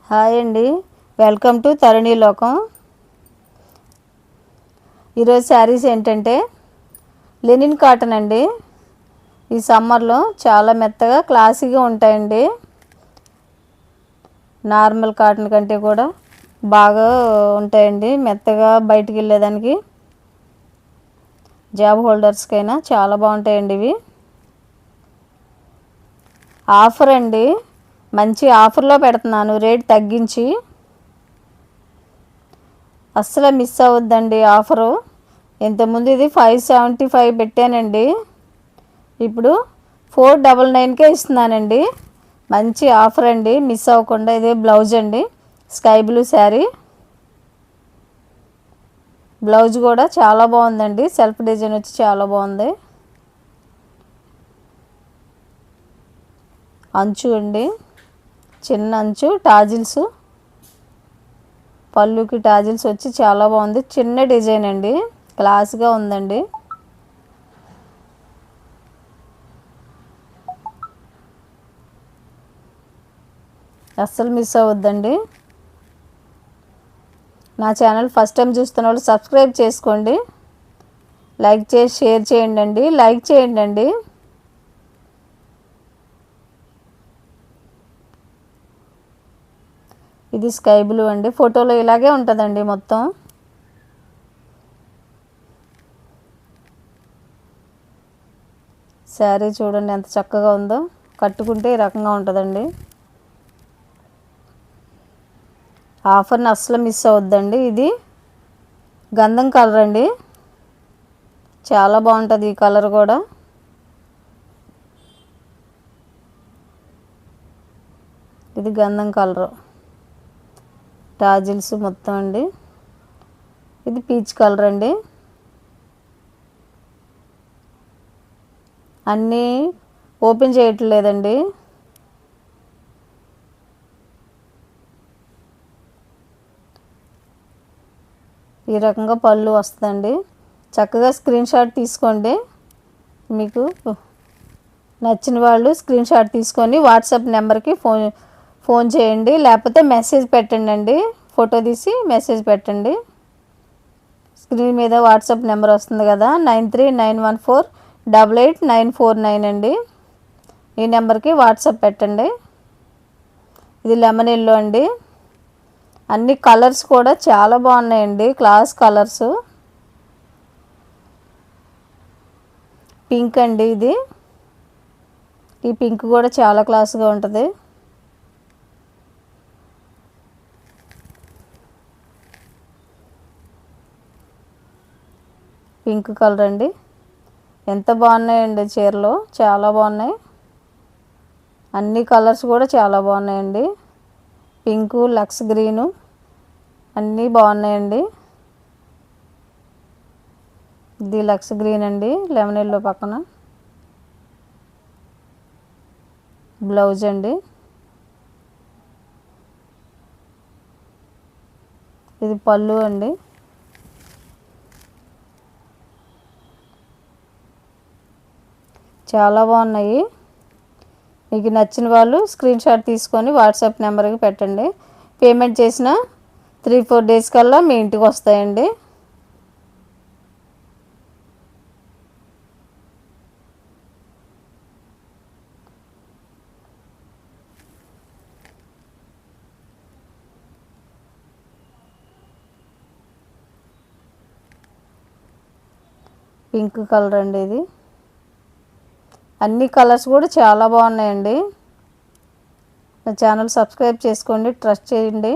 Hi అండి, welcome to తరుణి లోకం. ఈరోజు శారీస్ ఏంటంటే లెనిన్ కాటన్ అండి. ఈ సమ్మర్లో చాలా మెత్తగా క్లాసీగా ఉంటాయండి. నార్మల్ కాటన్ కంటే కూడా బాగా ఉంటాయండి. మెత్తగా బయటికి వెళ్ళేదానికి జాబ్ హోల్డర్స్కైనా చాలా బాగుంటాయండి. ఇవి ఆఫర్ అండి, మంచి ఆఫర్లో పెడుతున్నాను, రేట్ తగ్గించి. అస్సలు మిస్ అవ్వద్దండి ఆఫరు. ఇంతకుముందు ఇది 575 పెట్టానండి, ఇప్పుడు 499కే ఇస్తున్నానండి. మంచి ఆఫర్ అండి, మిస్ అవ్వకుండా. ఇదే బ్లౌజ్ అండి, స్కై బ్లూ శారీ. బ్లౌజ్ కూడా చాలా బాగుందండి, సెల్ఫ్ డిజైన్ వచ్చి చాలా బాగుంది. అంచు అండి, చిన్న అంచు, టాజిల్స్, పళ్ళుకి టాజిల్స్ వచ్చి చాలా బాగుంది. చిన్న డిజైన్ అండి, క్లాస్గా ఉందండి. అస్సలు మిస్ అవ్వద్దండి. నా ఛానల్ ఫస్ట్ టైం చూస్తున్న వాళ్ళు సబ్స్క్రైబ్ చేసుకోండి, లైక్ చేసి షేర్ చేయండి. లైక్ చేయండి. ఇది స్కై బ్లూ అండి, ఫోటోలో ఇలాగే ఉంటుందండి మొత్తం. శారీ చూడండి ఎంత చక్కగా ఉందో, కట్టుకుంటే ఈ రకంగా ఉంటుందండి. ఆఫర్ని అస్సలు మిస్ అవ్వద్దండి. ఇది గంధం కలర్ అండి, చాలా బాగుంటుంది ఈ కలర్ కూడా. ఇది గంధం కలరు, టాజిల్స్ మొత్తం అండి. ఇది పీచ్ కలర్ అండి. అన్నీ ఓపెన్ చేయట్లేదండి. ఈ రకంగా పళ్ళు వస్తుందండి. చక్కగా స్క్రీన్ షాట్ తీసుకోండి. మీకు నచ్చిన వాళ్ళు స్క్రీన్ షాట్ తీసుకొని వాట్సాప్ నెంబర్కి ఫోన్ చేయండి, లేకపోతే మెసేజ్ పెట్టండి. ఫోటో తీసి మెసేజ్ పెట్టండి. స్క్రీన్ మీద వాట్సాప్ నెంబర్ వస్తుంది కదా, 9391488949 అండి. ఈ నెంబర్కి వాట్సాప్ పెట్టండి. ఇది లెమన్ ఎల్లో అండి. అన్ని కలర్స్ కూడా చాలా బాగున్నాయండి, క్లాస్ కలర్స్. పింక్ అండి, ఇది ఈ పింక్ కూడా చాలా క్లాస్గా ఉంటుంది. పింక్ కలర్ అండి, ఎంత బాగున్నాయండి చీరలు, చాలా బాగున్నాయి. అన్ని కలర్స్ కూడా చాలా బాగున్నాయండి. పింకు, లక్స్ గ్రీను అన్నీ బాగున్నాయండి. ఇది లక్స్ గ్రీన్ అండి, లెమన్ ఎల్లో పక్కన బ్లౌజ్ అండి. ఇది పళ్ళు అండి. చాలా బాగున్నాయి. మీకు నచ్చిన వాళ్ళు స్క్రీన్ షాట్ తీసుకొని వాట్సాప్ నెంబర్కి పెట్టండి. పేమెంట్ చేసిన 3-4 డేస్ కల్లా మీ ఇంటికి వస్తాయండి. పింక్ కలర్ అండి, ఇది అన్ని కలర్స్ కూడా చాలా బాగున్నాయండి. నా ఛానల్ సబ్స్క్రైబ్ చేసుకోండి, ట్రస్ట్ చేయండి.